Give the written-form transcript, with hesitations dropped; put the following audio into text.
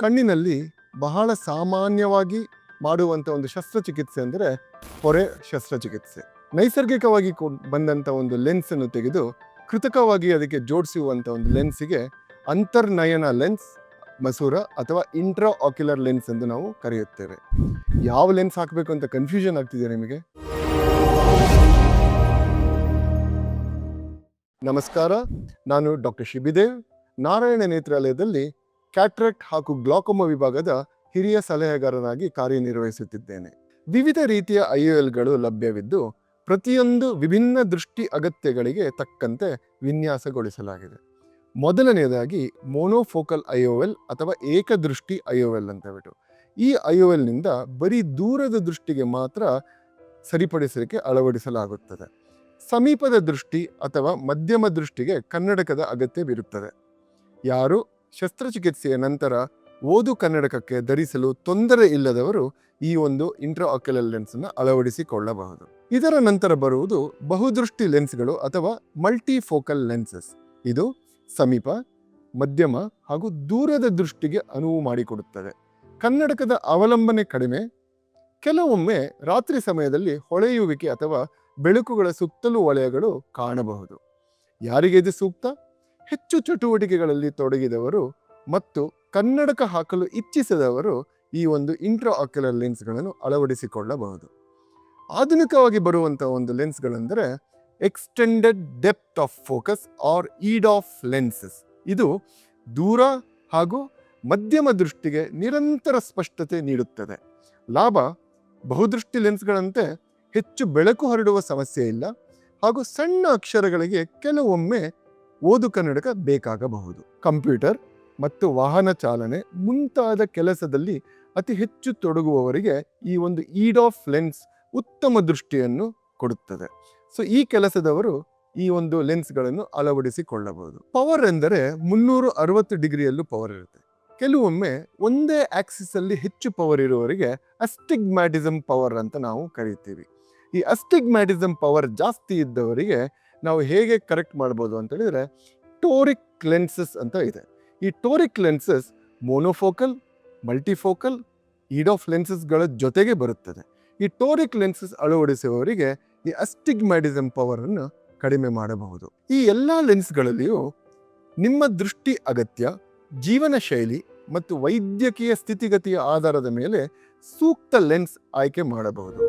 ಕಣ್ಣಿನಲ್ಲಿ ಬಹಳ ಸಾಮಾನ್ಯವಾಗಿ ಮಾಡುವಂಥ ಒಂದು ಶಸ್ತ್ರಚಿಕಿತ್ಸೆ ಅಂದರೆ ಪೊರೆ ಶಸ್ತ್ರಚಿಕಿತ್ಸೆ. ನೈಸರ್ಗಿಕವಾಗಿ ಬಂದಂಥ ಒಂದು ಲೆನ್ಸನ್ನು ತೆಗೆದು ಕೃತಕವಾಗಿ ಅದಕ್ಕೆ ಜೋಡಿಸುವಂಥ ಒಂದು ಲೆನ್ಸಿಗೆ ಅಂತರ್ನಯನ ಲೆನ್ಸ್ ಮಸೂರ ಅಥವಾ ಇಂಟ್ರಾ ಆಕ್ಯುಲರ್ ಲೆನ್ಸ್ ಎಂದು ನಾವು ಕರೆಯುತ್ತೇವೆ. ಯಾವ ಲೆನ್ಸ್ ಹಾಕಬೇಕು ಅಂತ ಕನ್ಫ್ಯೂಷನ್ ಆಗ್ತಿದೆ ನಿಮಗೆ? ನಮಸ್ಕಾರ, ನಾನು ಡಾಕ್ಟರ್ ಶಿಬಿದೇವ್, ನಾರಾಯಣ ನೇತ್ರಾಲಯದಲ್ಲಿ ಕ್ಯಾಟ್ರಾಕ್ಟ್ ಹಾಗೂ ಗ್ಲಾಕೋಮಾ ವಿಭಾಗದ ಹಿರಿಯ ಸಲಹೆಗಾರನಾಗಿ ಕಾರ್ಯನಿರ್ವಹಿಸುತ್ತಿದ್ದೇನೆ. ವಿವಿಧ ರೀತಿಯ IOLಗಳು ಲಭ್ಯವಿದ್ದು ಪ್ರತಿಯೊಂದು ವಿಭಿನ್ನ ದೃಷ್ಟಿ ಅಗತ್ಯಗಳಿಗೆ ತಕ್ಕಂತೆ ವಿನ್ಯಾಸಗೊಳಿಸಲಾಗಿದೆ. ಮೊದಲನೆಯದಾಗಿ ಮೋನೋಫೋಕಲ್ IOL ಅಥವಾ ಏಕದೃಷ್ಟಿ IOL ಅಂತ ಬಿಟ್ಟು, ಈ IOLನಿಂದ ಬರೀ ದೂರದ ದೃಷ್ಟಿಗೆ ಮಾತ್ರ ಸರಿಪಡಿಸಲಿಕ್ಕೆ ಅಳವಡಿಸಲಾಗುತ್ತದೆ. ಸಮೀಪದ ದೃಷ್ಟಿ ಅಥವಾ ಮಧ್ಯಮ ದೃಷ್ಟಿಗೆ ಕನ್ನಡಕದ ಅಗತ್ಯವಿರುತ್ತದೆ. ಯಾರು ಶಸ್ತ್ರಚಿಕಿತ್ಸೆಯ ನಂತರ ಓದು ಕನ್ನಡಕಕ್ಕೆ ಧರಿಸಲು ತೊಂದರೆ ಇಲ್ಲದವರು ಈ ಒಂದು ಇಂಟ್ರಾ ಆಕ್ಯುಲರ್ ಲೆನ್ಸನ್ನು ಅಳವಡಿಸಿಕೊಳ್ಳಬಹುದು. ಇದರ ನಂತರ ಬರುವುದು ಬಹುದೃಷ್ಟಿ ಲೆನ್ಸ್ಗಳು ಅಥವಾ ಮಲ್ಟಿಫೋಕಲ್ ಲೆನ್ಸಸ್. ಇದು ಸಮೀಪ, ಮಧ್ಯಮ ಹಾಗೂ ದೂರದ ದೃಷ್ಟಿಗೆ ಅನುವು ಮಾಡಿಕೊಡುತ್ತದೆ. ಕನ್ನಡಕದ ಅವಲಂಬನೆ ಕಡಿಮೆ. ಕೆಲವೊಮ್ಮೆ ರಾತ್ರಿ ಸಮಯದಲ್ಲಿ ಹೊಳೆಯುವಿಕೆ ಅಥವಾ ಬೆಳಕುಗಳ ಸುತ್ತಲೂ ವಲಯಗಳು ಕಾಣಬಹುದು. ಯಾರಿಗೆ ಇದು ಸೂಕ್ತ? ಹೆಚ್ಚು ಚಟುವಟಿಕೆಗಳಲ್ಲಿ ತೊಡಗಿದವರು ಮತ್ತು ಕನ್ನಡಕ ಹಾಕಲು ಇಚ್ಛಿಸದವರು ಈ ಒಂದು ಇಂಟ್ರಾ ಆಕ್ಯುಲರ್ ಲೆನ್ಸ್ಗಳನ್ನು ಅಳವಡಿಸಿಕೊಳ್ಳಬಹುದು. ಆಧುನಿಕವಾಗಿ ಬರುವಂಥ ಒಂದು ಲೆನ್ಸ್ಗಳೆಂದರೆ extended depth of focus or EDOF lenses. ಇದು ದೂರ ಹಾಗೂ ಮಧ್ಯಮ ದೃಷ್ಟಿಗೆ ನಿರಂತರ ಸ್ಪಷ್ಟತೆ ನೀಡುತ್ತದೆ. ಲಾಭ, ಬಹುದೃಷ್ಟಿ ಲೆನ್ಸ್ಗಳಂತೆ ಹೆಚ್ಚು ಬೆಳಕು ಹರಡುವ ಸಮಸ್ಯೆ ಇಲ್ಲ ಹಾಗೂ ಸಣ್ಣ ಅಕ್ಷರಗಳಿಗೆ ಕೆಲವೊಮ್ಮೆ ಓದು ಕನ್ನಡಕ ಬೇಕಾಗಬಹುದು. ಕಂಪ್ಯೂಟರ್ ಮತ್ತು ವಾಹನ ಚಾಲನೆ ಮುಂತಾದ ಕೆಲಸದಲ್ಲಿ ಅತಿ ಹೆಚ್ಚು ತೊಡಗುವವರಿಗೆ ಈ ಒಂದು EDOF ಲೆನ್ಸ್ ಉತ್ತಮ ದೃಷ್ಟಿಯನ್ನು ಕೊಡುತ್ತದೆ. ಸೊ ಈ ಕೆಲಸದವರು ಈ ಒಂದು ಲೆನ್ಸ್ಗಳನ್ನು ಅಳವಡಿಸಿಕೊಳ್ಳಬಹುದು. ಪವರ್ ಎಂದರೆ 360 ಡಿಗ್ರಿಯಲ್ಲೂ ಪವರ್ ಇರುತ್ತೆ. ಕೆಲವೊಮ್ಮೆ ಒಂದೇ ಆಕ್ಸಿಸ್ ಅಲ್ಲಿ ಹೆಚ್ಚು ಪವರ್ ಇರುವವರಿಗೆ ಅಸ್ಟಿಗ್ಮ್ಯಾಟಿಸಮ್ ಪವರ್ ಅಂತ ನಾವು ಕರೀತೀವಿ. ಈ ಅಸ್ಟಿಗ್ಮ್ಯಾಟಿಸಮ್ ಪವರ್ ಜಾಸ್ತಿ ಇದ್ದವರಿಗೆ ನಾವು ಹೇಗೆ ಕರೆಕ್ಟ್ ಮಾಡ್ಬೋದು ಅಂತ ಹೇಳಿದ್ರೆ ಟೋರಿಕ್ ಲೆನ್ಸಸ್ ಅಂತ ಇದೆ. ಈ ಟೋರಿಕ್ ಲೆನ್ಸಸ್ ಮೋನೋಫೋಕಲ್, ಮಲ್ಟಿಫೋಕಲ್, EDOF ಲೆನ್ಸಸ್ಗಳ ಜೊತೆಗೆ ಬರುತ್ತದೆ. ಈ ಟೋರಿಕ್ ಲೆನ್ಸಸ್ ಅಳವಡಿಸುವವರಿಗೆ ಈ ಅಸ್ಟಿಗ್ಮ್ಯಾಟಿಸಮ್ ಪವರ್ ಅನ್ನು ಕಡಿಮೆ ಮಾಡಬಹುದು. ಈ ಎಲ್ಲ ಲೆನ್ಸ್ಗಳಲ್ಲಿಯೂ ನಿಮ್ಮ ದೃಷ್ಟಿ ಅಗತ್ಯ, ಜೀವನ ಶೈಲಿ ಮತ್ತು ವೈದ್ಯಕೀಯ ಸ್ಥಿತಿಗತಿಯ ಆಧಾರದ ಮೇಲೆ ಸೂಕ್ತ ಲೆನ್ಸ್ ಆಯ್ಕೆ ಮಾಡಬಹುದು.